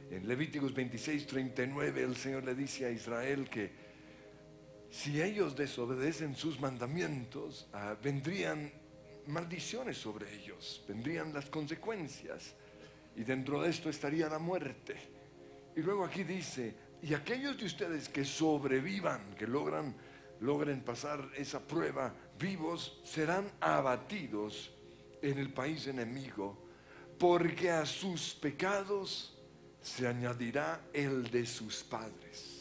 En Levíticos 26:39 el Señor le dice a Israel que si ellos desobedecen sus mandamientos, vendrían maldiciones sobre ellos, vendrían las consecuencias, y dentro de esto estaría la muerte. Y luego aquí dice: y aquellos de ustedes que sobrevivan, que logren pasar esa prueba vivos, serán abatidos en el país enemigo, porque a sus pecados se añadirá el de sus padres.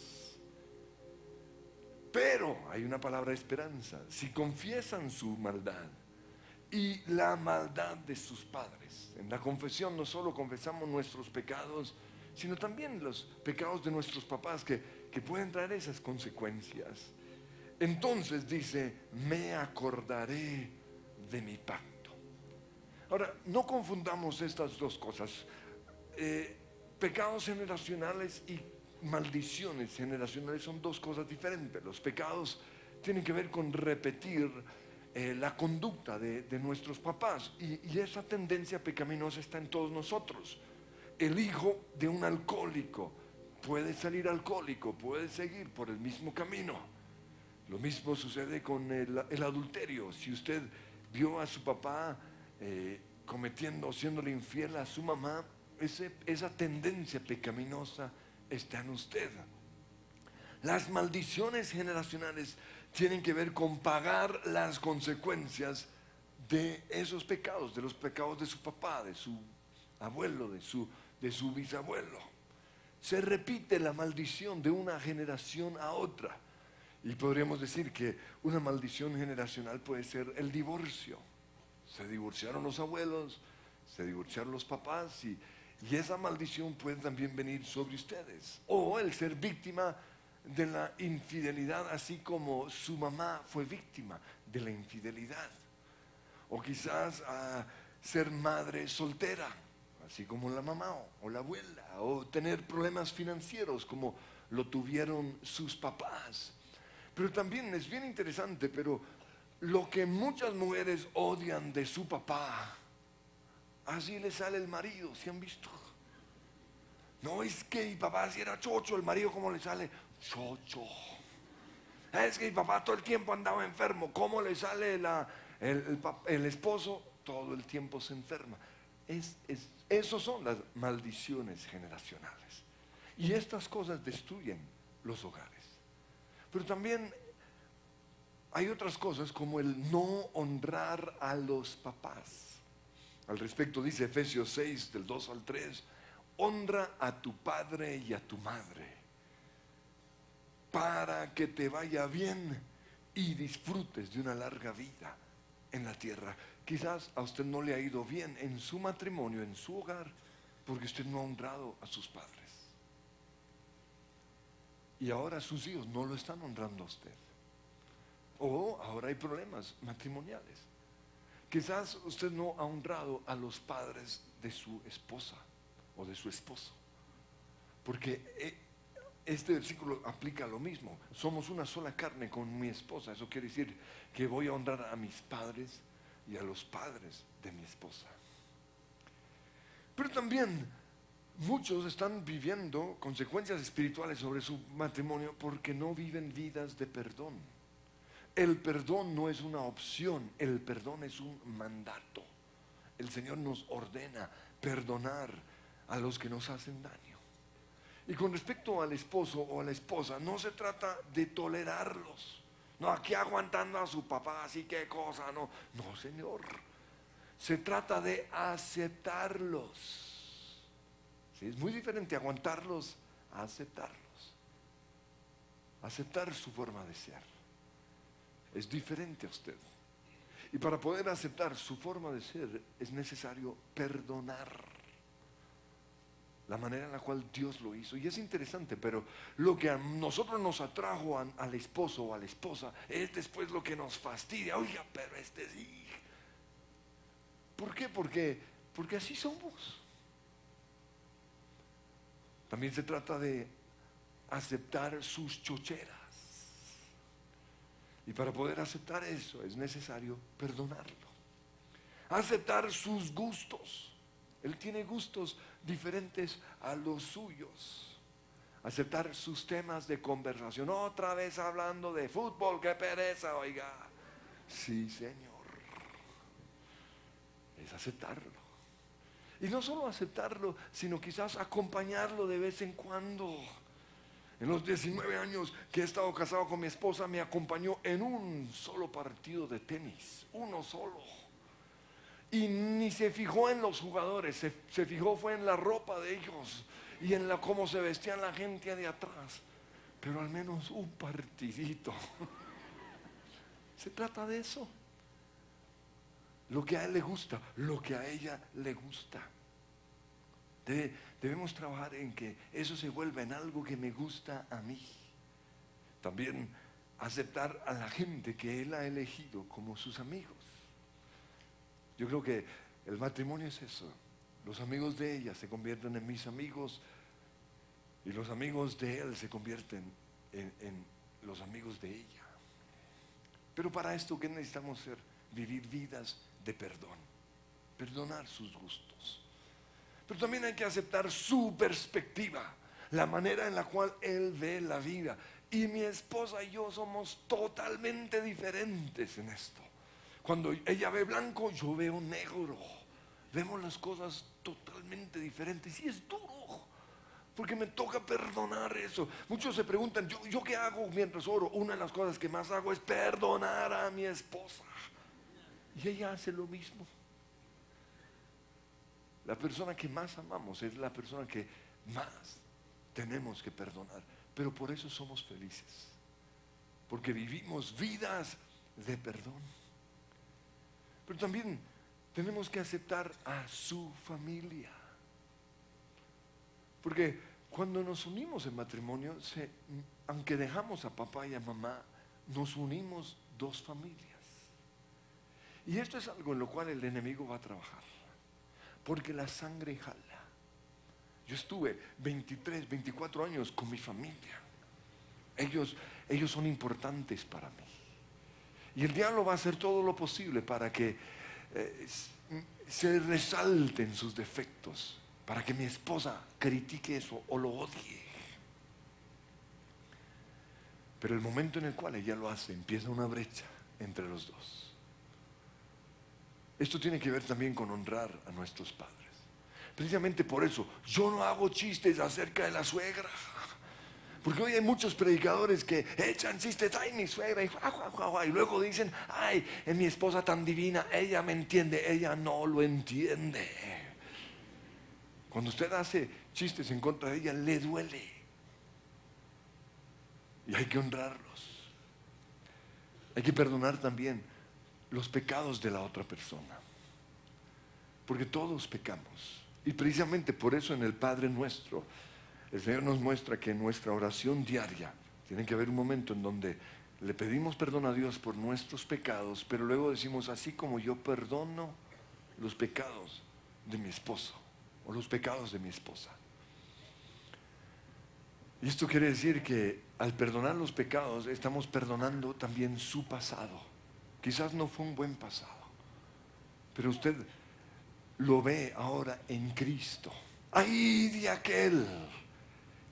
Pero hay una palabra de esperanza: si confiesan su maldad y la maldad de sus padres. En la confesión no solo confesamos nuestros pecados, sino también los pecados de nuestros papás que pueden traer esas consecuencias. Entonces dice: me acordaré de mi pacto. Ahora, no confundamos estas dos cosas. Pecados generacionales y maldiciones generacionales son dos cosas diferentes. Los pecados tienen que ver con repetir la conducta de nuestros papás, y esa tendencia pecaminosa está en todos nosotros. El hijo de un alcohólico puede salir alcohólico, puede seguir por el mismo camino. Lo mismo sucede con el adulterio. Si usted vio a su papá siéndole infiel a su mamá, esa tendencia pecaminosa está en usted. Las maldiciones generacionales tienen que ver con pagar las consecuencias de esos pecados, de los pecados de su papá, de su abuelo, de su bisabuelo. Se repite la maldición de una generación a otra. Y podríamos decir que una maldición generacional puede ser el divorcio. Se divorciaron los abuelos, se divorciaron los papás, y esa maldición puede también venir sobre ustedes. O el ser víctima de la infidelidad, así como su mamá fue víctima de la infidelidad. O quizás ser madre soltera, así como la mamá o la abuela. O tener problemas financieros como lo tuvieron sus papás. Pero también es bien interesante, pero lo que muchas mujeres odian de su papá, así le sale el marido. ¿Se han visto? No, es que mi papá si era chocho, el marido ¿cómo le sale? Chocho. Es que mi papá todo el tiempo andaba enfermo. ¿Cómo le sale el esposo? Todo el tiempo se enferma. Esas son las maldiciones generacionales. Y estas cosas destruyen los hogares. Pero también hay otras cosas como el no honrar a los papás. Al respecto dice Efesios 6 del 2 al 3: honra a tu padre y a tu madre, para que te vaya bien y disfrutes de una larga vida en la tierra. Quizás a usted no le ha ido bien en su matrimonio, en su hogar, porque usted no ha honrado a sus padres. Y ahora sus hijos no lo están honrando a usted. O ahora hay problemas matrimoniales. Quizás usted no ha honrado a los padres de su esposa o de su esposo. Porque este versículo aplica lo mismo. Somos una sola carne con mi esposa. Eso quiere decir que voy a honrar a mis padres y a los padres de mi esposa. Pero también muchos están viviendo consecuencias espirituales sobre su matrimonio porque no viven vidas de perdón. El perdón no es una opción, el perdón es un mandato. El Señor nos ordena perdonar a los que nos hacen daño. Y con respecto al esposo o a la esposa, no se trata de tolerarlos. No, aquí aguantando a su papá, así que cosa, no. No, Señor. Se trata de aceptarlos. Sí, es muy diferente aguantarlos a aceptarlos. Aceptar su forma de ser es diferente a usted. Y para poder aceptar su forma de ser es necesario perdonar la manera en la cual Dios lo hizo. Y es interesante, pero lo que a nosotros nos atrajo al esposo o a la esposa es después lo que nos fastidia. Oiga, pero sí. ¿Por qué? Porque así somos. También se trata de aceptar sus chocheras. Y para poder aceptar eso es necesario perdonarlo. Aceptar sus gustos Él tiene gustos diferentes a los suyos. Aceptar sus temas de conversación. Otra vez hablando de fútbol, qué pereza, oiga. Sí, Señor. Es aceptarlo. Y no solo aceptarlo, sino quizás acompañarlo de vez en cuando. En los 19 años que he estado casado con mi esposa, me acompañó en un solo partido de tenis, uno solo. Y ni se fijó en los jugadores, se fijó fue en la ropa de ellos y en cómo se vestían la gente de atrás. Pero al menos un partidito. Se trata de eso. Lo que a él le gusta, lo que a ella le gusta. Debemos trabajar en que eso se vuelva en algo que me gusta a mí. También aceptar a la gente que él ha elegido como sus amigos. Yo creo que el matrimonio es eso. Los amigos de ella se convierten en mis amigos y los amigos de él se convierten en los amigos de ella. Pero para esto, ¿qué necesitamos hacer? Vivir vidas de perdón, perdonar sus gustos. Pero también hay que aceptar su perspectiva, la manera en la cual él ve la vida. Y mi esposa y yo somos totalmente diferentes en esto. Cuando ella ve blanco, yo veo negro. Vemos las cosas totalmente diferentes y es duro, porque me toca perdonar eso. Muchos se preguntan, ¿yo qué hago mientras oro? Una de las cosas que más hago es perdonar a mi esposa. Y ella hace lo mismo. La persona que más amamos es la persona que más tenemos que perdonar. Pero por eso somos felices. Porque vivimos vidas de perdón. Pero también tenemos que aceptar a su familia. Porque cuando nos unimos en matrimonio, aunque dejamos a papá y a mamá, nos unimos dos familias. Y esto es algo en lo cual el enemigo va a trabajar. Porque la sangre jala. Yo estuve 23, 24 años con mi familia. Ellos son importantes para mí. Y el diablo va a hacer todo lo posible para que se resalten sus defectos, para que mi esposa critique eso o lo odie. Pero el momento en el cual ella lo hace, empieza una brecha entre los dos. Esto tiene que ver también con honrar a nuestros padres. Precisamente por eso, yo no hago chistes acerca de la suegra. Porque hoy hay muchos predicadores que echan chistes, ay, mi suegra, y luego dicen, ay, es mi esposa tan divina, ella me entiende, ella no lo entiende. Cuando usted hace chistes en contra de ella, le duele. Y hay que honrarlos. Hay que perdonar también los pecados de la otra persona. Porque todos pecamos. Y precisamente por eso en el Padre Nuestro, el Señor nos muestra que en nuestra oración diaria tiene que haber un momento en donde le pedimos perdón a Dios por nuestros pecados, pero luego decimos, así como yo perdono los pecados de mi esposo o los pecados de mi esposa. Y esto quiere decir que al perdonar los pecados estamos perdonando también su pasado. Quizás no fue un buen pasado, pero usted lo ve ahora en Cristo. ¡Ay de aquel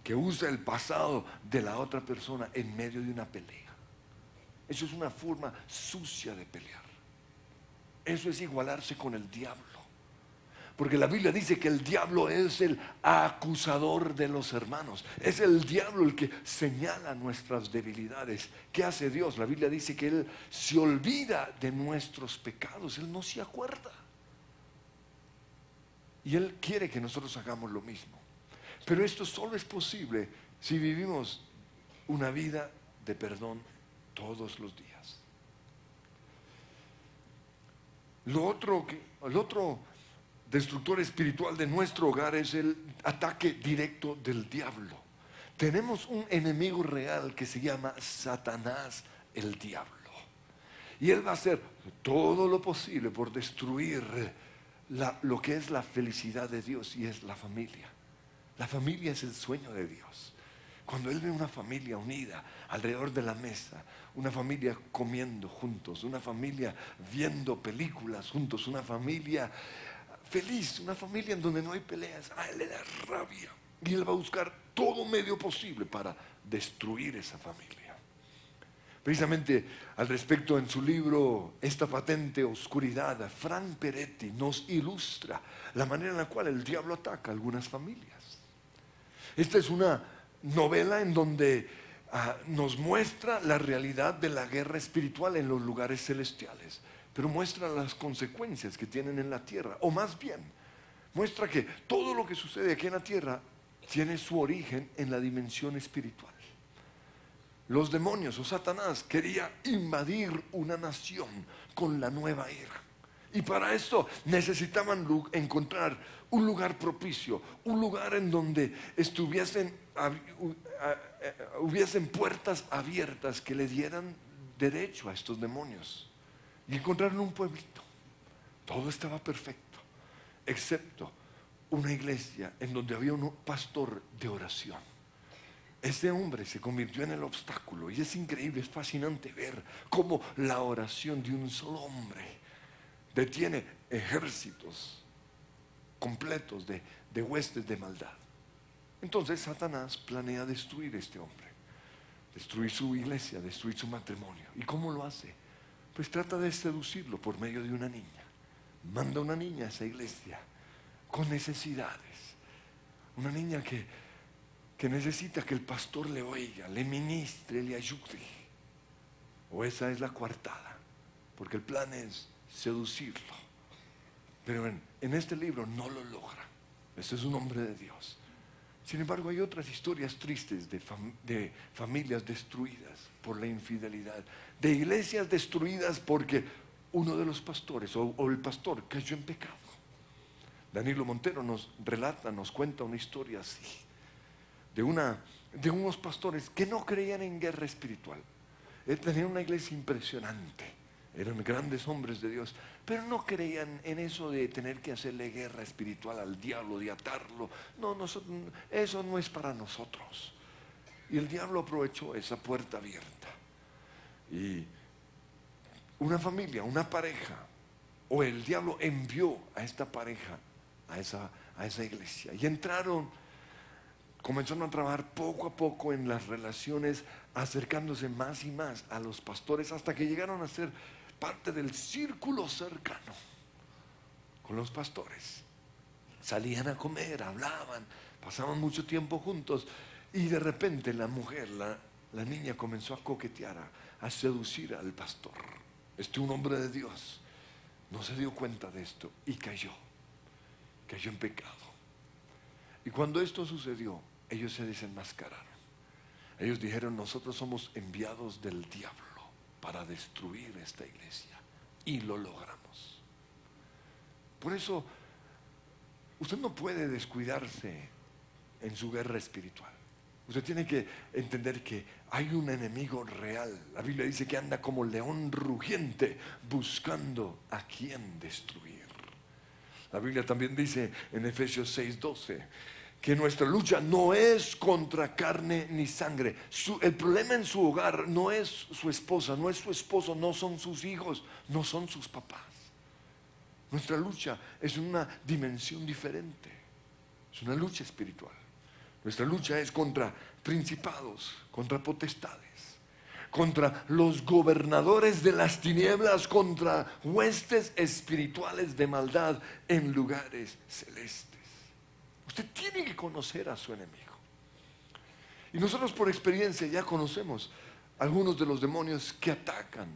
que usa el pasado de la otra persona en medio de una pelea! Eso es una forma sucia de pelear. Eso es igualarse con el diablo. Porque la Biblia dice que el diablo es el acusador de los hermanos. Es el diablo el que señala nuestras debilidades. ¿Qué hace Dios? La Biblia dice que Él se olvida de nuestros pecados. Él no se acuerda. Y Él quiere que nosotros hagamos lo mismo. Pero esto solo es posible si vivimos una vida de perdón todos los días. El otro destructor espiritual de nuestro hogar es el ataque directo del diablo. Tenemos un enemigo real que se llama Satanás, el diablo. Y él va a hacer todo lo posible por destruir lo que es la felicidad de Dios, y es la familia. La familia es el sueño de Dios. Cuando Él ve una familia unida alrededor de la mesa, una familia comiendo juntos, una familia viendo películas juntos, una familia feliz, una familia en donde no hay peleas. A él le da rabia y él va a buscar todo medio posible para destruir esa familia. Precisamente al respecto, en su libro Esta patente oscuridad, Frank Peretti nos ilustra la manera en la cual el diablo ataca a algunas familias. Esta es una novela en donde nos muestra la realidad de la guerra espiritual en los lugares celestiales, pero muestra las consecuencias que tienen en la tierra, o más bien, muestra que todo lo que sucede aquí en la tierra tiene su origen en la dimensión espiritual. Los demonios o Satanás quería invadir una nación con la nueva era. Y para esto necesitaban encontrar un lugar propicio, un lugar en donde hubiesen puertas abiertas que le dieran derecho a estos demonios. Y encontraron un pueblito. Todo estaba perfecto, excepto una iglesia en donde había un pastor de oración. Este hombre se convirtió en el obstáculo y es increíble, es fascinante ver cómo la oración de un solo hombre detiene ejércitos completos de huestes de maldad. Entonces Satanás planea destruir a este hombre, destruir su iglesia, destruir su matrimonio. ¿Y cómo lo hace? Pues trata de seducirlo por medio de una niña. Manda una niña a esa iglesia con necesidades, una niña que necesita que el pastor le oiga, le ministre, le ayude. O esa es la coartada, porque el plan es seducirlo. Pero en este libro no lo logra. Este es un hombre de Dios. Sin embargo, hay otras historias tristes de familias destruidas por la infidelidad, de iglesias destruidas porque uno de los pastores o el pastor cayó en pecado. Danilo Montero nos relata, nos cuenta una historia así, de unos pastores que no creían en guerra espiritual. Él tenía una iglesia impresionante, eran grandes hombres de Dios, pero no creían en eso de tener que hacerle guerra espiritual al diablo, de atarlo. No, eso no es para nosotros. Y el diablo aprovechó esa puerta abierta. Y una familia, una pareja, o el diablo envió a esta pareja a esa iglesia. Y comenzaron a trabajar poco a poco en las relaciones, acercándose más y más a los pastores, hasta que llegaron a ser parte del círculo cercano con los pastores. Salían a comer, hablaban, pasaban mucho tiempo juntos, y de repente la mujer, la niña, comenzó a coquetear, a seducir al pastor. Un hombre de Dios no se dio cuenta de esto y cayó en pecado. Y cuando esto sucedió, ellos se desenmascararon. Ellos dijeron: nosotros somos enviados del diablo para destruir esta iglesia, y lo logramos. Por eso usted no puede descuidarse en su guerra espiritual. Usted tiene que entender que hay un enemigo real. La Biblia dice que anda como león rugiente buscando a quien destruir. La Biblia también dice en Efesios 6:12 que nuestra lucha no es contra carne ni sangre. El problema en su hogar no es su esposa, no es su esposo, no son sus hijos, no son sus papás. Nuestra lucha es una dimensión diferente. Es una lucha espiritual. Nuestra lucha es contra principados, contra potestades, contra los gobernadores de las tinieblas, contra huestes espirituales de maldad en lugares celestes. Usted tiene que conocer a su enemigo. Y nosotros por experiencia ya conocemos algunos de los demonios que atacan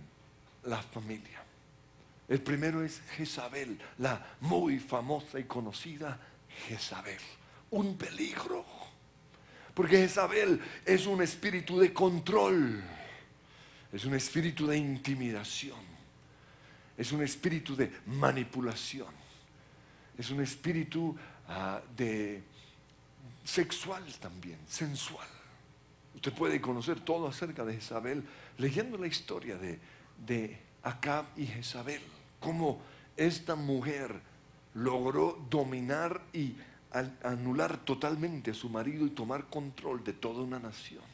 la familia. El primero es Jezabel, la muy famosa y conocida Jezabel. Un peligro. Porque Jezabel es un espíritu de control, es un espíritu de intimidación, es un espíritu de manipulación, es un espíritu de sexual también, sensual. Usted puede conocer todo acerca de Jezabel leyendo la historia de Acab y Jezabel, cómo esta mujer logró dominar y anular totalmente a su marido y tomar control de toda una nación.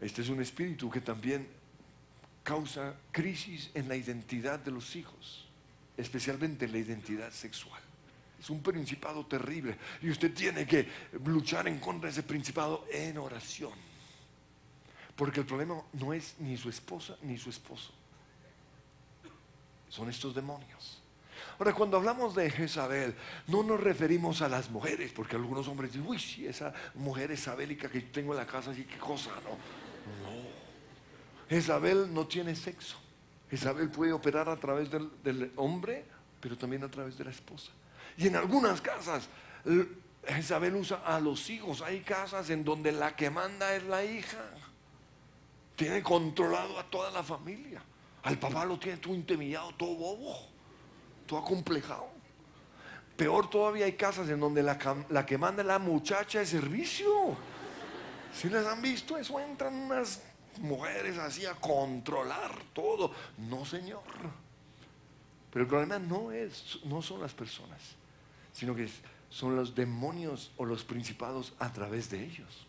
Este es un espíritu que también causa crisis en la identidad de los hijos. especialmente la identidad sexual. Es un principado terrible y usted tiene que luchar en contra de ese principado en oración. Porque el problema no es ni su esposa ni su esposo. Son estos demonios. Ahora, cuando hablamos de Jezabel, no nos referimos a las mujeres, porque algunos hombres dicen, uy, sí, esa mujer isabélica que tengo en la casa, así, qué cosa, no. Jezabel no tiene sexo. Jezabel puede operar a través del hombre, pero también a través de la esposa. Y en algunas casas, Jezabel usa a los hijos. Hay casas en donde la que manda es la hija. Tiene controlado a toda la familia. Al papá lo tiene todo intimidado, todo bobo, todo acomplejado. Peor todavía, hay casas en donde la que manda es la muchacha de servicio. ¿Sí les han visto eso? Entran unas mujeres así a controlar todo. No, señor. Pero el problema no son las personas, sino que son los demonios o los principados a través de ellos.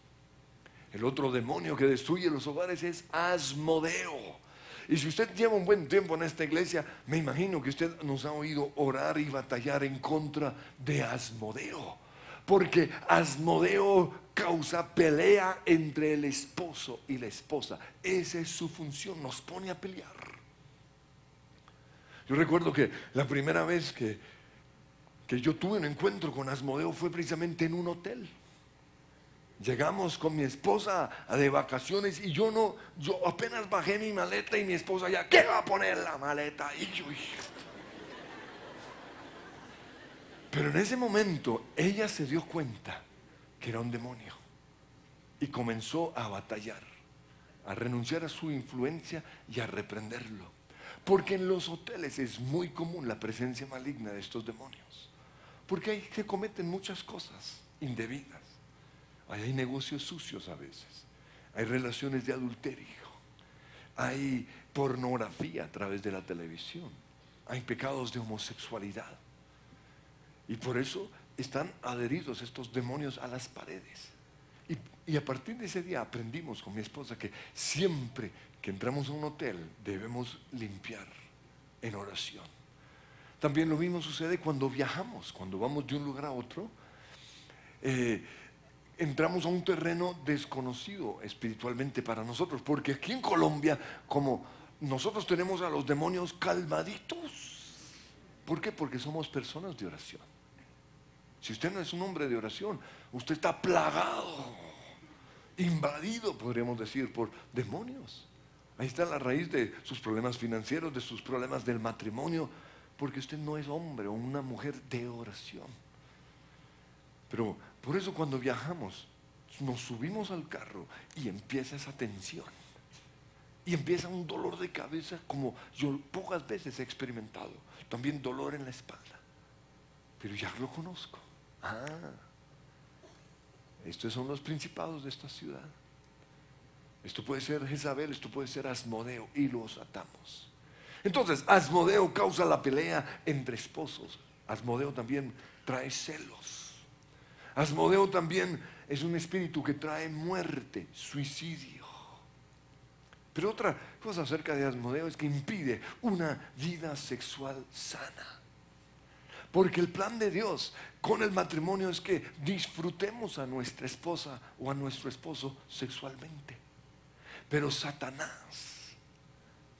El otro demonio que destruye los hogares es Asmodeo. Y si usted lleva un buen tiempo en esta iglesia, me imagino que usted nos ha oído orar y batallar en contra de Asmodeo. Porque Asmodeo causa pelea entre el esposo y la esposa. Esa es su función, nos pone a pelear. Yo recuerdo que la primera vez que yo tuve un encuentro con Asmodeo fue precisamente en un hotel. Llegamos con mi esposa de vacaciones y yo apenas bajé mi maleta y mi esposa ya, ¿qué va a poner la maleta? Y yo, pero en ese momento ella se dio cuenta que era un demonio y comenzó a batallar, a renunciar a su influencia y a reprenderlo. Porque en los hoteles es muy común la presencia maligna de estos demonios. Porque ahí se cometen muchas cosas indebidas. Hay negocios sucios a veces. Hay relaciones de adulterio. Hay pornografía a través de la televisión. Hay pecados de homosexualidad. Y por eso están adheridos estos demonios a las paredes. Y a partir de ese día aprendimos con mi esposa que siempre que entramos a un hotel debemos limpiar en oración. También lo mismo sucede cuando viajamos, cuando vamos de un lugar a otro. Entramos a un terreno desconocido espiritualmente para nosotros, porque aquí en Colombia, como nosotros tenemos a los demonios calmaditos. ¿Por qué? Porque somos personas de oración. Si usted no es un hombre de oración, usted está plagado, invadido, podríamos decir, por demonios. Ahí está la raíz de sus problemas financieros, de sus problemas del matrimonio, porque usted no es hombre o una mujer de oración. Pero por eso cuando viajamos, nos subimos al carro y empieza esa tensión. Y empieza un dolor de cabeza como yo pocas veces he experimentado. También dolor en la espalda. Pero ya lo conozco. Estos son los principados de esta ciudad. Esto puede ser Jezabel, esto puede ser Asmodeo, y los atamos. Entonces, Asmodeo causa la pelea entre esposos. Asmodeo también trae celos. Asmodeo también es un espíritu que trae muerte, suicidio. Pero otra cosa acerca de Asmodeo es que impide una vida sexual sana. Porque el plan de Dios con el matrimonio es que disfrutemos a nuestra esposa o a nuestro esposo sexualmente. Pero Satanás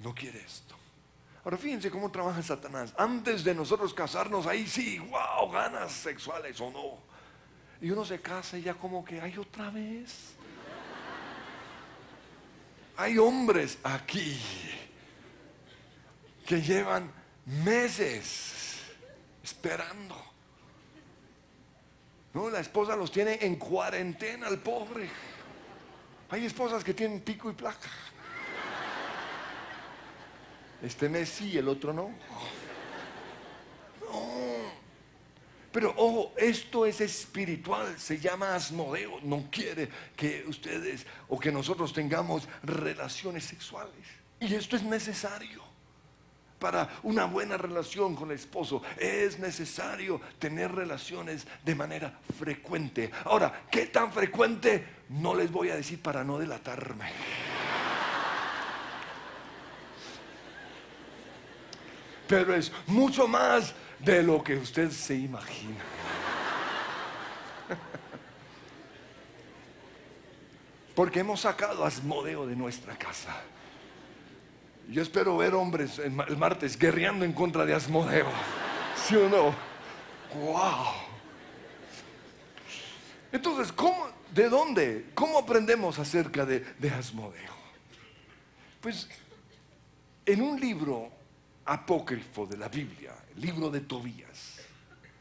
no quiere esto. Ahora fíjense cómo trabaja Satanás. Antes de nosotros casarnos, ahí sí, wow, ganas sexuales o no. Y uno se casa y ya como que, ay, otra vez. Hay hombres aquí que llevan meses esperando. No, la esposa los tiene en cuarentena, el pobre. Hay esposas que tienen pico y placa. Este mes sí, el otro no. No. Pero ojo, esto es espiritual, se llama Asmodeo. No quiere que ustedes o que nosotros tengamos relaciones sexuales. Y esto es necesario. Para una buena relación con el esposo es necesario tener relaciones de manera frecuente. Ahora, ¿qué tan frecuente? No les voy a decir para no delatarme. pero es mucho más de lo que usted se imagina. Porque hemos sacado a Asmodeo de nuestra casa. Yo espero ver hombres el martes guerreando en contra de Asmodeo. ¿Sí o no? ¡Wow! Entonces, ¿de dónde? ¿Cómo aprendemos acerca de Asmodeo? Pues en un libro apócrifo de la Biblia, el libro de Tobías,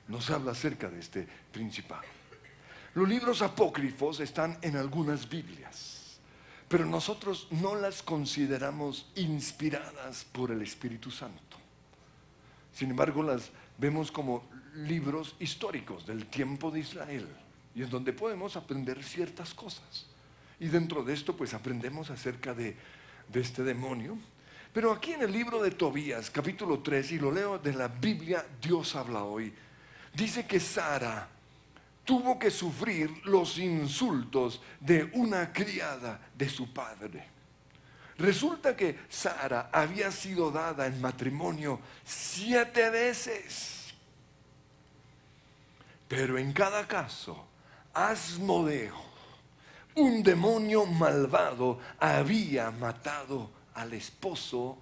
nos habla acerca de este principado. Los libros apócrifos están en algunas Biblias, pero nosotros no las consideramos inspiradas por el Espíritu Santo. Sin embargo, las vemos como libros históricos del tiempo de Israel, y en donde podemos aprender ciertas cosas. Y dentro de esto, pues aprendemos acerca de este demonio. Pero aquí en el libro de Tobías, capítulo 3, y lo leo de la Biblia, Dios habla hoy, dice que Sara tuvo que sufrir los insultos de una criada de su padre. Resulta que Sara había sido dada en matrimonio 7 veces. Pero en cada caso, Asmodeo, un demonio malvado, había matado al esposo.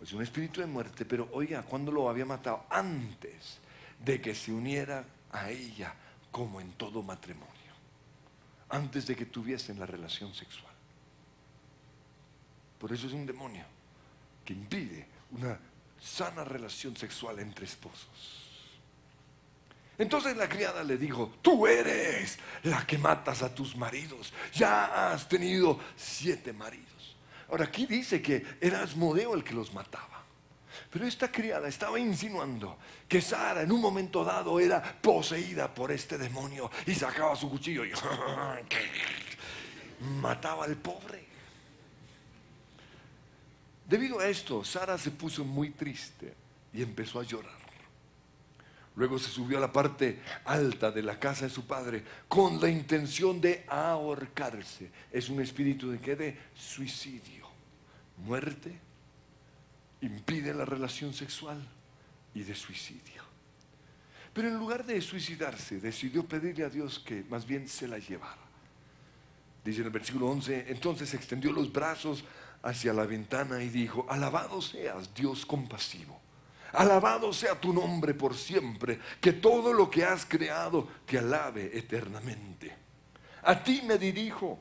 Es un espíritu de muerte, pero oiga, ¿cuándo lo había matado? Antes de que se uniera a ella, como en todo matrimonio, antes de que tuviesen la relación sexual. Por eso es un demonio que impide una sana relación sexual entre esposos. Entonces la criada le dijo: tú eres la que matas a tus maridos, ya has tenido 7 maridos. Ahora aquí dice que era Asmodeo el que los mataba. Pero esta criada estaba insinuando que Sara en un momento dado era poseída por este demonio y sacaba su cuchillo y mataba al pobre. Debido a esto, Sara se puso muy triste y empezó a llorar. Luego se subió a la parte alta de la casa de su padre con la intención de ahorcarse. Es un espíritu de ¿qué? De suicidio, muerte, impide la relación sexual y de suicidio. Pero en lugar de suicidarse, decidió pedirle a Dios que más bien se la llevara. Dice en el versículo 11, entonces extendió los brazos hacia la ventana y dijo: alabado seas, Dios compasivo, alabado sea tu nombre por siempre, que todo lo que has creado te alabe eternamente. A ti me dirijo,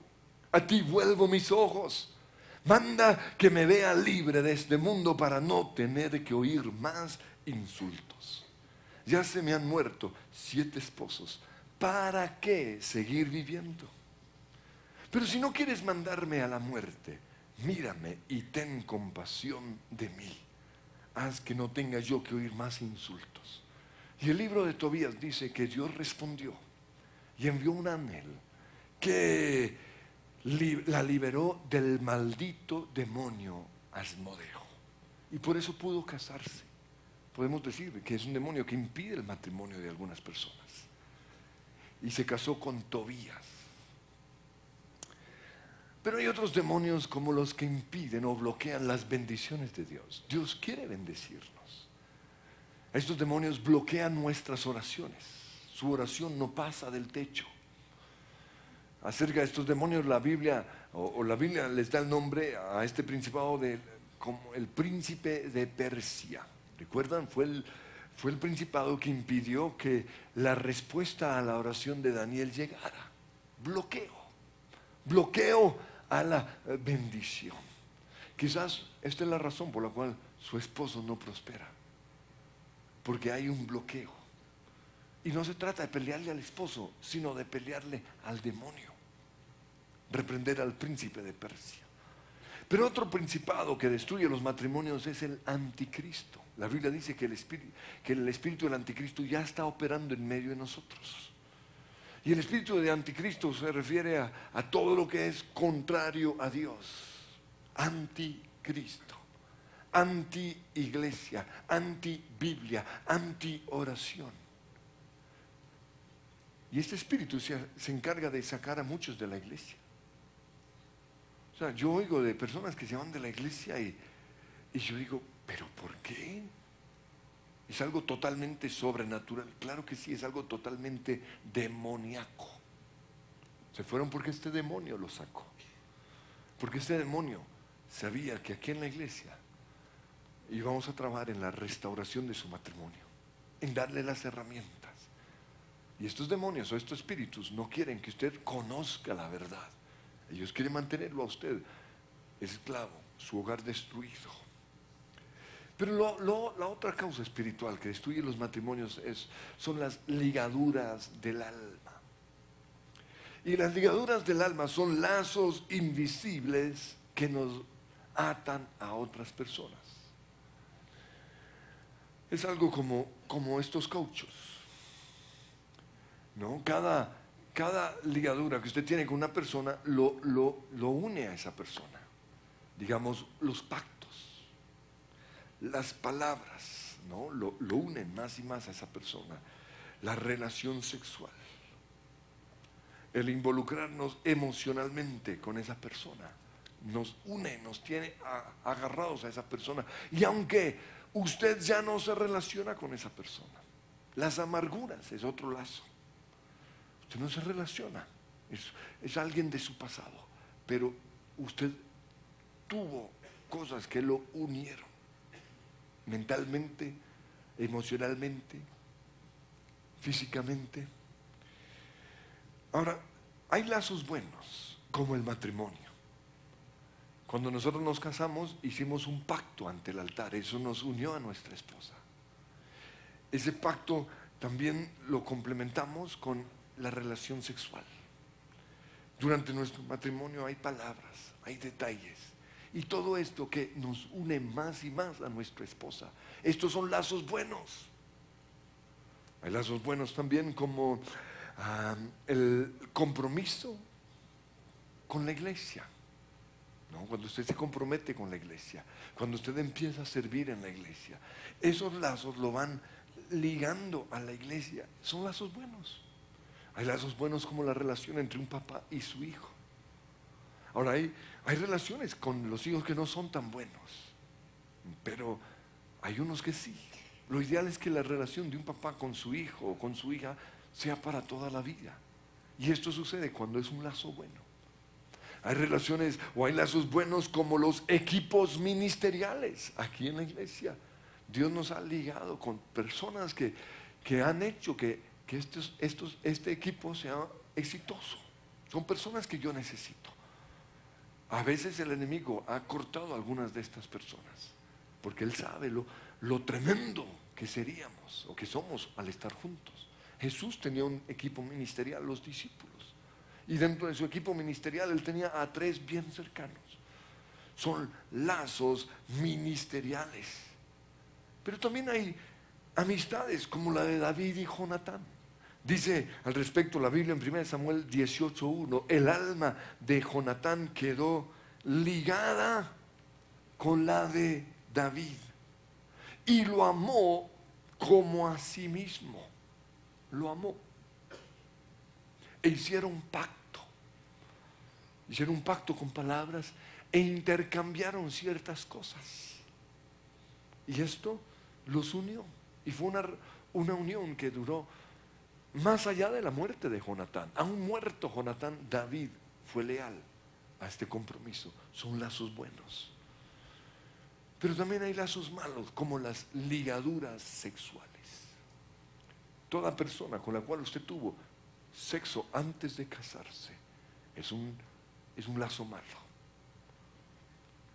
a ti vuelvo mis ojos. Manda que me vea libre de este mundo para no tener que oír más insultos. Ya se me han muerto 7 esposos. ¿Para qué seguir viviendo? Pero si no quieres mandarme a la muerte, mírame y ten compasión de mí. Haz que no tenga yo que oír más insultos. Y el libro de Tobías dice que Dios respondió y envió un ángel que la liberó del maldito demonio Asmodeo. Y por eso pudo casarse. Podemos decir que es un demonio que impide el matrimonio de algunas personas. Y se casó con Tobías. Pero hay otros demonios como los que impiden o bloquean las bendiciones de Dios. Dios quiere bendecirnos. Estos demonios bloquean nuestras oraciones. Su oración no pasa del techo. Acerca de estos demonios, la Biblia les da el nombre a este principado como el príncipe de Persia. ¿Recuerdan? Fue el principado que impidió que la respuesta a la oración de Daniel llegara. Bloqueo a la bendición. Quizás esta es la razón por la cual su esposo no prospera, porque hay un bloqueo. Y no se trata de pelearle al esposo, sino de pelearle al demonio. Reprender al príncipe de Persia. Pero otro principado que destruye los matrimonios es el anticristo. La Biblia dice que el espíritu del anticristo ya está operando en medio de nosotros. Y el espíritu de anticristo se refiere a todo lo que es contrario a Dios. Anticristo, anti-iglesia, anti-biblia, anti-oración. Y este espíritu se encarga de sacar a muchos de la iglesia. O sea, yo oigo de personas que se van de la iglesia y yo digo, ¿Pero por qué? ¿Es algo totalmente sobrenatural? Claro que sí, es algo totalmente demoníaco. Se fueron porque este demonio los sacó. Porque este demonio sabía que aquí en la iglesia íbamos a trabajar en la restauración de su matrimonio, en darle las herramientas. Y estos demonios o estos espíritus no quieren que usted conozca la verdad. Ellos quieren mantenerlo a usted esclavo, su hogar destruido. Pero la otra causa espiritual que destruye los matrimonios son las ligaduras del alma. Y las ligaduras del alma son lazos invisibles que nos atan a otras personas. Es algo como estos cauchos, ¿no? Cada ligadura que usted tiene con una persona lo une a esa persona. Digamos, los pactos. Las palabras, ¿no? Lo unen más y más a esa persona. La relación sexual. El involucrarnos emocionalmente con esa persona. Nos une, nos tiene agarrados a esa persona. Y aunque usted ya no se relaciona con esa persona, las amarguras es otro lazo. Usted no se relaciona. Es alguien de su pasado. Pero usted tuvo cosas que lo unieron. Mentalmente, emocionalmente, físicamente. Ahora, hay lazos buenos, como el matrimonio. Cuando nosotros nos casamos, hicimos un pacto ante el altar. Eso nos unió a nuestra esposa. Ese pacto también lo complementamos con la relación sexual. Durante nuestro matrimonio hay palabras, hay detalles. Y todo esto que nos une más y más a nuestra esposa. Estos son lazos buenos. Hay lazos buenos también como el compromiso con la iglesia, ¿no? Cuando usted se compromete con la iglesia, cuando usted empieza a servir en la iglesia, esos lazos lo van ligando a la iglesia. Son lazos buenos. Hay lazos buenos como la relación entre un papá y su hijo. Ahora hay relaciones con los hijos que no son tan buenos, pero hay unos que sí. Lo ideal es que la relación de un papá con su hijo o con su hija sea para toda la vida. Y esto sucede cuando es un lazo bueno. Hay relaciones o hay lazos buenos como los equipos ministeriales aquí en la iglesia. Dios nos ha ligado con personas que han hecho que este equipo sea exitoso. Son personas que yo necesito. A veces el enemigo ha cortado a algunas de estas personas, porque él sabe lo tremendo que seríamos o que somos al estar juntos. Jesús tenía un equipo ministerial, los discípulos, y dentro de su equipo ministerial él tenía a 3 bien cercanos. Son lazos ministeriales. Pero también hay amistades como la de David y Jonatán. Dice al respecto la Biblia en 1 Samuel 18:1, el alma de Jonatán quedó ligada con la de David y lo amó como a sí mismo. Lo amó. E hicieron un pacto. Hicieron un pacto con palabras e intercambiaron ciertas cosas. Y esto los unió. Y fue una unión que duró más allá de la muerte de Jonatán. Aún muerto Jonatán, David fue leal a este compromiso. Son lazos buenos. Pero también hay lazos malos, como las ligaduras sexuales. Toda persona con la cual usted tuvo sexo antes de casarse es un lazo malo.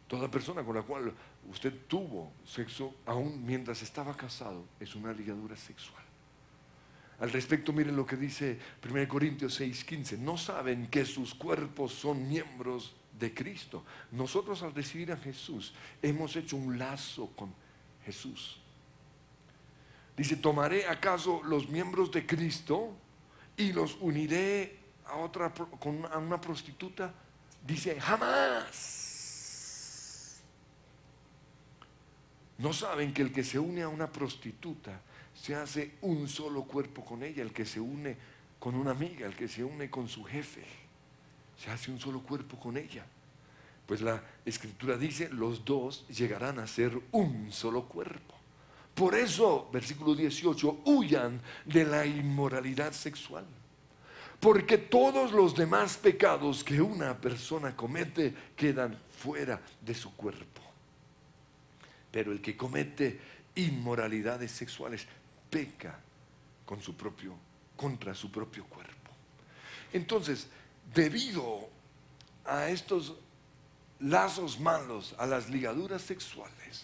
Toda persona con la cual usted tuvo sexo aún mientras estaba casado es una ligadura sexual. Al respecto, miren lo que dice 1 Corintios 6:15. No saben que sus cuerpos son miembros de Cristo. Nosotros al recibir a Jesús hemos hecho un lazo con Jesús. Dice, ¿tomaré acaso los miembros de Cristo y los uniré a una prostituta? Dice, jamás. ¿No saben que el que se une a una prostituta se hace un solo cuerpo con ella? El que se une con una amiga, el que se une con su jefe, se hace un solo cuerpo con ella. Pues la Escritura dice, los dos llegarán a ser un solo cuerpo. Por eso, versículo 18, huyan de la inmoralidad sexual. Porque todos los demás pecados que una persona comete quedan fuera de su cuerpo. Pero el que comete inmoralidades sexuales peca contra su propio cuerpo. Entonces, debido a estos lazos malos, a las ligaduras sexuales,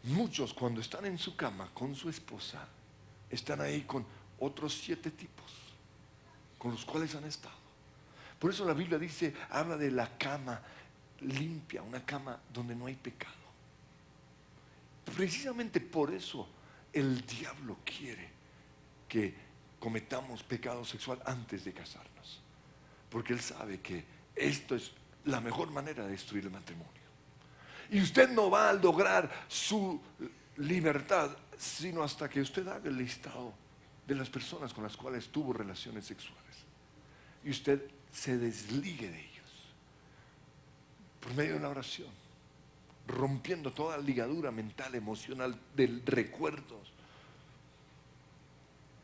muchos cuando están en su cama con su esposa, están ahí con otros 7 tipos con los cuales han estado. Por eso la Biblia dice, habla de la cama limpia, una cama donde no hay pecado. Precisamente por eso el diablo quiere que cometamos pecado sexual antes de casarnos, porque él sabe que esto es la mejor manera de destruir el matrimonio. Y usted no va a lograr su libertad sino hasta que usted haga el listado de las personas con las cuales tuvo relaciones sexuales y usted se desligue de ellos por medio de una oración, rompiendo toda ligadura mental, emocional, de recuerdos,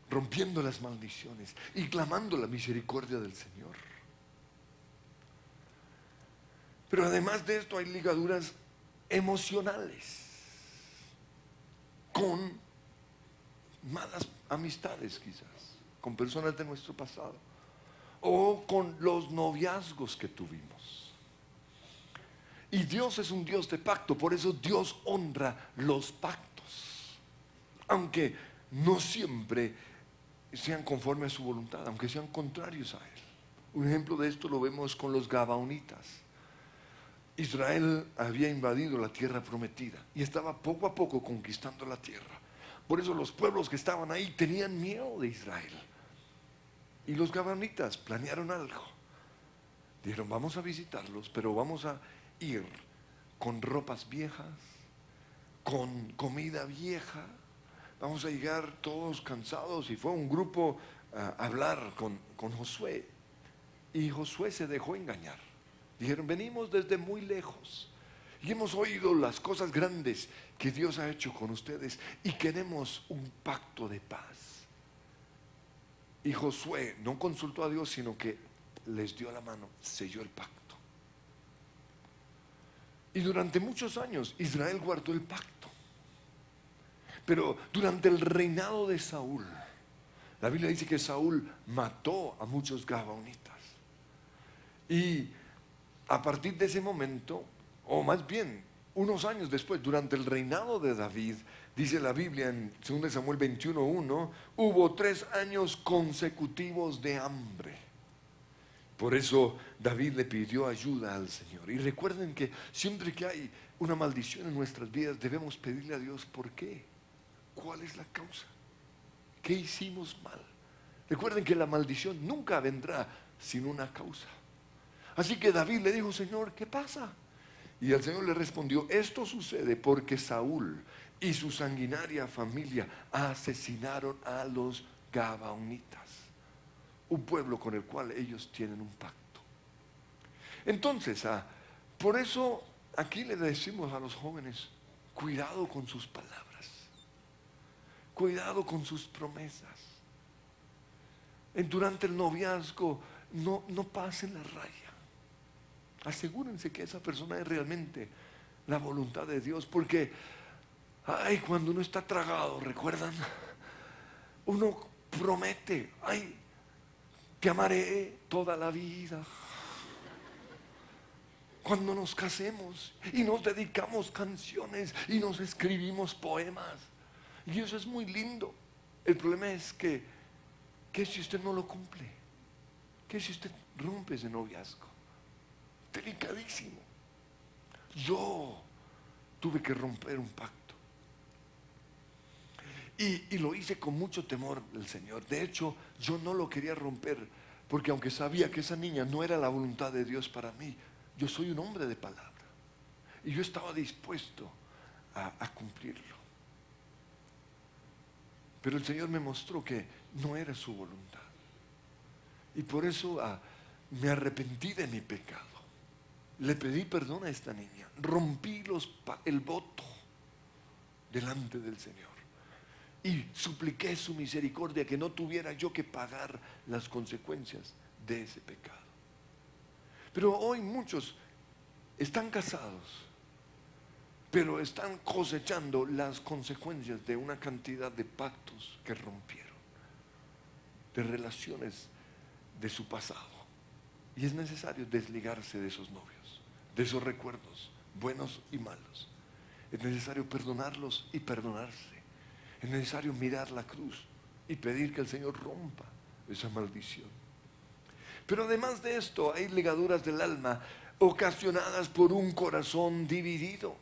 rompiendo las maldiciones y clamando la misericordia del Señor. Pero además de esto hay ligaduras emocionales con malas amistades, quizás con personas de nuestro pasado o con los noviazgos que tuvimos. Y Dios es un Dios de pacto, por eso Dios honra los pactos, aunque no siempre sean conforme a su voluntad, aunque sean contrarios a Él. Un ejemplo de esto lo vemos con los gabaonitas. Israel había invadido la tierra prometida y estaba poco a poco conquistando la tierra. Por eso los pueblos que estaban ahí tenían miedo de Israel. Y los gabaonitas planearon algo. Dijeron, vamos a visitarlos, pero vamos a ir con ropas viejas, con comida vieja. Vamos a llegar todos cansados. Y fue un grupo a hablar con Josué. Y Josué se dejó engañar. Dijeron, venimos desde muy lejos y hemos oído las cosas grandes que Dios ha hecho con ustedes y queremos un pacto de paz. Y Josué no consultó a Dios, sino que les dio la mano, selló el pacto. Y durante muchos años Israel guardó el pacto. Pero durante el reinado de Saúl, la Biblia dice que Saúl mató a muchos gabaonitas. Y a partir de ese momento, o más bien unos años después, durante el reinado de David, dice la Biblia en 2 Samuel 21:1, hubo 3 años consecutivos de hambre. Por eso David le pidió ayuda al Señor. Y recuerden que siempre que hay una maldición en nuestras vidas, debemos pedirle a Dios por qué. ¿Cuál es la causa? ¿Qué hicimos mal? Recuerden que la maldición nunca vendrá sin una causa. Así que David le dijo, Señor, ¿qué pasa? Y el Señor le respondió, esto sucede porque Saúl y su sanguinaria familia asesinaron a los gabaonitas, un pueblo con el cual ellos tienen un pacto. Entonces, por eso aquí le decimos a los jóvenes, cuidado con sus palabras, cuidado con sus promesas. Durante el noviazgo no pasen la raya. Asegúrense que esa persona es realmente la voluntad de Dios, porque cuando uno está tragado, ¿recuerdan? Uno promete, te amaré toda la vida. Cuando nos casemos y nos dedicamos canciones y nos escribimos poemas, y eso es muy lindo. El problema es que si usted no lo cumple, que si usted rompe ese noviazgo, delicadísimo. Yo tuve que romper un pacto y lo hice con mucho temor del Señor. De hecho, yo no lo quería romper porque aunque sabía que esa niña no era la voluntad de Dios para mí, yo soy un hombre de palabra y yo estaba dispuesto a cumplirlo. Pero el Señor me mostró que no era su voluntad y por eso me arrepentí de mi pecado. le pedí perdón a esta niña, rompí el voto delante del Señor y supliqué su misericordia, que no tuviera yo que pagar las consecuencias de ese pecado. Pero hoy muchos están casados, pero están cosechando las consecuencias de una cantidad de pactos que rompieron, de relaciones de su pasado. Y es necesario desligarse de esos novios, de esos recuerdos, buenos y malos. Es necesario perdonarlos y perdonarse. Es necesario mirar la cruz y pedir que el Señor rompa esa maldición. Pero además de esto, hay ligaduras del alma ocasionadas por un corazón dividido.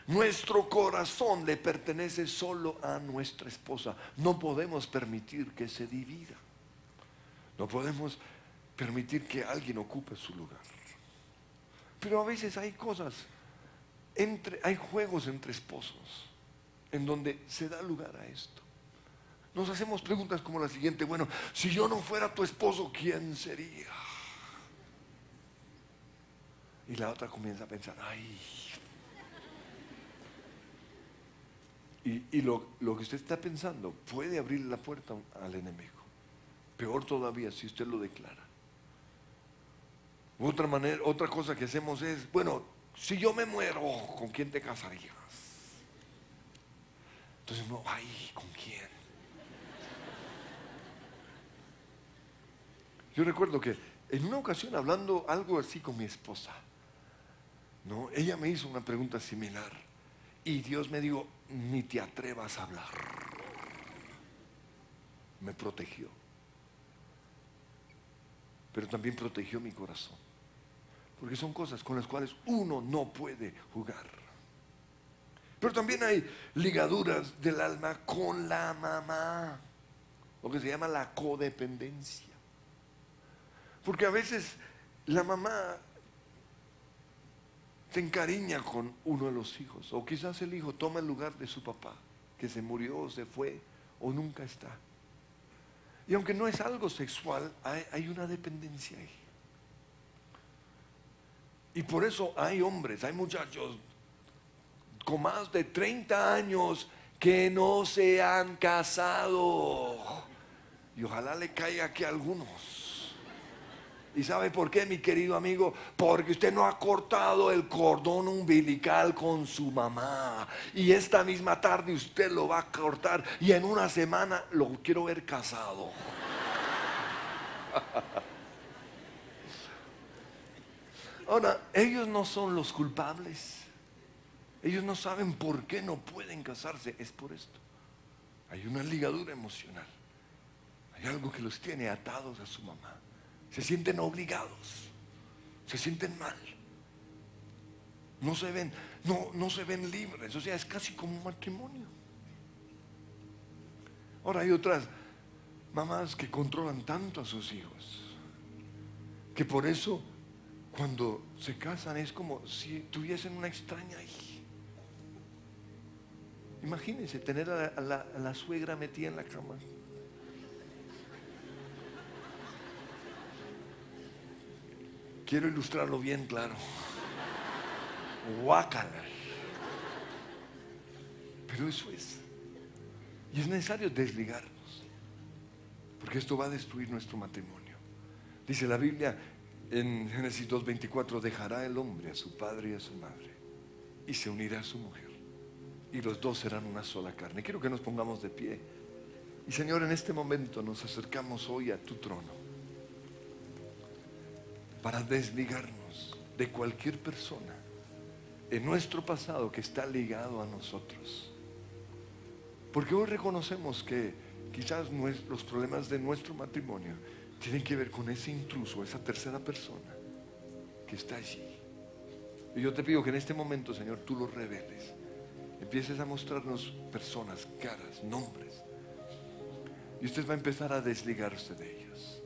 Nuestro corazón le pertenece solo a nuestra esposa. No podemos permitir que se divida. No podemos permitir que alguien ocupe su lugar. Pero a veces hay cosas, hay juegos entre esposos en donde se da lugar a esto. Nos hacemos preguntas como la siguiente: bueno, si yo no fuera tu esposo, ¿quién sería? Y la otra comienza a pensar: ay. Y lo que usted está pensando puede abrirle la puerta al enemigo. Peor todavía si usted lo declara. Otra cosa que hacemos es: bueno, si yo me muero, ¿con quién te casarías? Entonces uno, ay, ¿con quién? Yo recuerdo que en una ocasión, hablando algo así con mi esposa, ¿no? Ella me hizo una pregunta similar y Dios me dijo: ni te atrevas a hablar. Me protegió, pero también protegió mi corazón, porque son cosas con las cuales uno no puede jugar. Pero también hay ligaduras del alma con la mamá, lo que se llama la codependencia. Porque a veces la mamá se encariña con uno de los hijos, o quizás el hijo toma el lugar de su papá, que se murió o se fue o nunca está. Y aunque no es algo sexual, hay una dependencia ahí. Y por eso hay hombres, hay muchachos con más de 30 años que no se han casado. Y ojalá le caiga aquí a algunos. ¿Y sabe por qué, mi querido amigo? Porque usted no ha cortado el cordón umbilical con su mamá. Y esta misma tarde usted lo va a cortar. Y en una semana lo quiero ver casado. Ahora, ellos no son los culpables. Ellos no saben por qué no pueden casarse. Es por esto. Hay una ligadura emocional. Hay algo que los tiene atados a su mamá. Se sienten obligados. Se sienten mal. No se ven libres. O sea, es casi como un matrimonio. Ahora hay otras mamás que controlan tanto a sus hijos, que por eso cuando se casan es como si tuviesen una extraña hija. Imagínense tener a la suegra metida en la cama. Quiero ilustrarlo bien claro. Guácala. Pero eso es. Y es necesario desligarnos, porque esto va a destruir nuestro matrimonio. Dice la Biblia en Génesis 2:24: dejará el hombre a su padre y a su madre y se unirá a su mujer, y los dos serán una sola carne. Quiero que nos pongamos de pie. Y Señor, en este momento nos acercamos hoy a tu trono para desligarnos de cualquier persona en nuestro pasado que está ligado a nosotros. Porque hoy reconocemos que quizás los problemas de nuestro matrimonio tienen que ver con ese intruso, esa tercera persona que está allí. Y yo te pido que en este momento, Señor, tú lo reveles. Empieces a mostrarnos personas, caras, nombres. Y usted va a empezar a desligarse de ellos.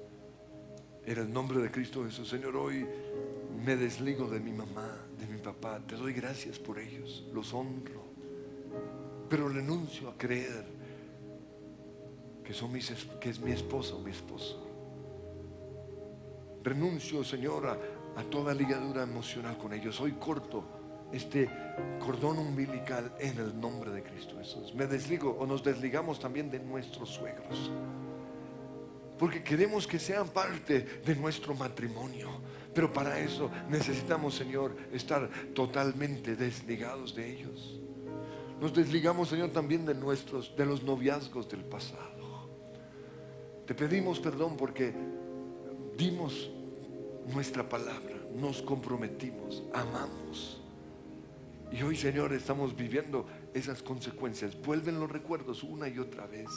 En el nombre de Cristo Jesús, Señor, hoy me desligo de mi mamá, de mi papá. Te doy gracias por ellos, los honro. Pero renuncio a creer que es mi esposa o mi esposo. Renuncio, Señor, a toda ligadura emocional con ellos. Hoy corto este cordón umbilical en el nombre de Cristo Jesús. Me desligo, o nos desligamos también de nuestros suegros, porque queremos que sean parte de nuestro matrimonio. Pero para eso necesitamos, Señor, estar totalmente desligados de ellos. Nos desligamos, Señor, también de los noviazgos del pasado. Te pedimos perdón porque dimos nuestra palabra, nos comprometimos, amamos. Y hoy, Señor, estamos viviendo esas consecuencias. Vuelven los recuerdos una y otra vez.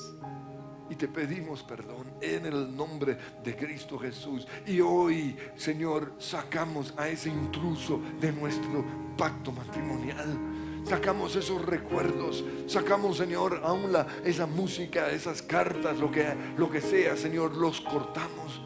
Y te pedimos perdón en el nombre de Cristo Jesús. Y hoy, Señor, sacamos a ese intruso de nuestro pacto matrimonial. Sacamos esos recuerdos. Sacamos, Señor, aún esa música, esas cartas, lo que sea, Señor, los cortamos.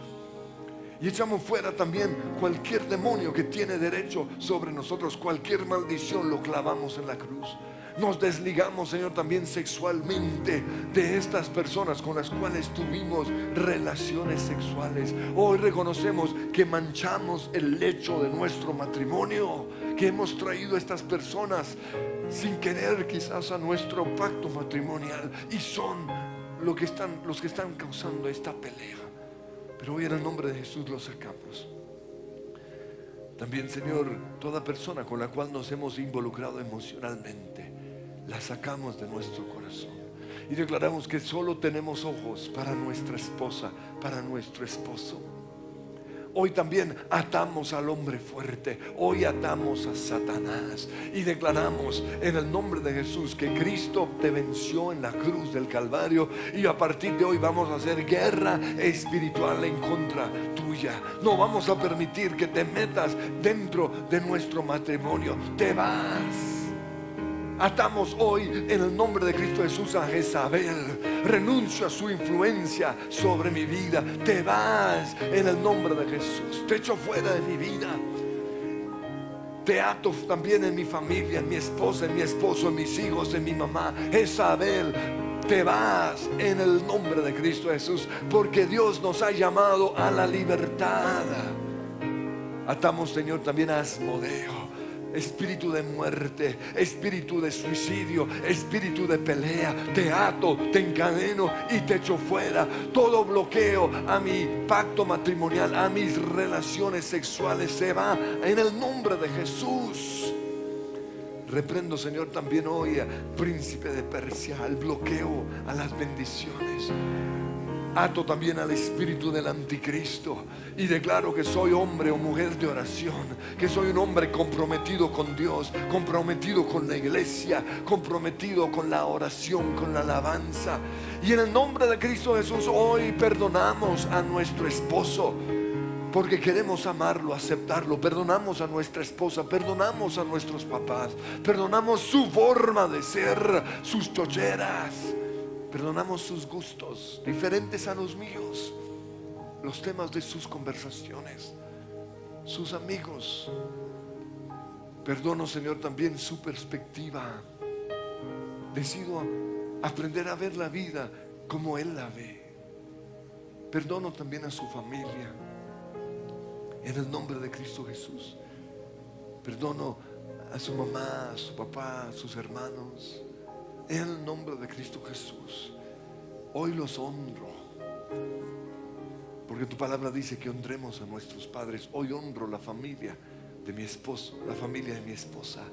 Y echamos fuera también cualquier demonio que tiene derecho sobre nosotros. Cualquier maldición lo clavamos en la cruz. Nos desligamos, Señor, también sexualmente de estas personas con las cuales tuvimos relaciones sexuales. Hoy reconocemos que manchamos el lecho de nuestro matrimonio, que hemos traído a estas personas sin querer quizás a nuestro pacto matrimonial, y son los que están causando esta pelea. Pero hoy en el nombre de Jesús los sacamos. También, Señor, toda persona con la cual nos hemos involucrado emocionalmente, la sacamos de nuestro corazón y declaramos que solo tenemos ojos para nuestra esposa, para nuestro esposo. Hoy también atamos al hombre fuerte, hoy atamos a Satanás y declaramos en el nombre de Jesús que Cristo te venció en la cruz del Calvario, y a partir de hoy vamos a hacer guerra espiritual en contra tuya. No vamos a permitir que te metas dentro de nuestro matrimonio. Te vas. Atamos hoy en el nombre de Cristo Jesús a Jezabel. Renuncio a su influencia sobre mi vida. Te vas en el nombre de Jesús. Te echo fuera de mi vida. Te ato también en mi familia, en mi esposa, en mi esposo, en mis hijos, en mi mamá. Jezabel, te vas en el nombre de Cristo Jesús, porque Dios nos ha llamado a la libertad. Atamos, Señor, también a Asmodeo. Espíritu de muerte, espíritu de suicidio, espíritu de pelea, te ato, te encadeno y te echo fuera. Todo bloqueo a mi pacto matrimonial, a mis relaciones sexuales, se va en el nombre de Jesús. Reprendo, Señor, también hoy a príncipe de Persia, al bloqueo a las bendiciones. Ato también al espíritu del anticristo y declaro que soy hombre o mujer de oración, que soy un hombre comprometido con Dios, comprometido con la iglesia, comprometido con la oración, con la alabanza. Y en el nombre de Cristo Jesús hoy perdonamos a nuestro esposo, porque queremos amarlo, aceptarlo. Perdonamos a nuestra esposa, perdonamos a nuestros papás, perdonamos su forma de ser, sus chocheras. Perdonamos sus gustos diferentes a los míos, los temas de sus conversaciones, sus amigos. Perdono, Señor, también su perspectiva. Decido aprender a ver la vida como Él la ve. Perdono también a su familia, en el nombre de Cristo Jesús. Perdono a su mamá, a su papá, a sus hermanos, en el nombre de Cristo Jesús. Hoy los honro, porque tu palabra dice que honremos a nuestros padres. Hoy honro la familia de mi esposo, la familia de mi esposa,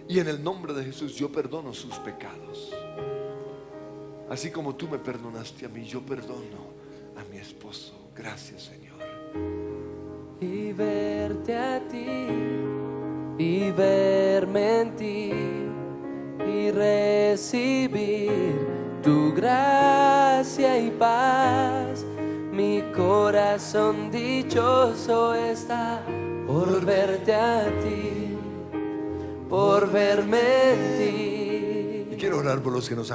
y en el nombre de Jesús yo perdono sus pecados. Así como tú me perdonaste a mí, yo perdono a mi esposo. Gracias, Señor. Y verte a ti y verme en ti y recibir tu gracia y paz. Mi corazón dichoso está por verte a ti, por verme en ti. Y quiero orar por los que nos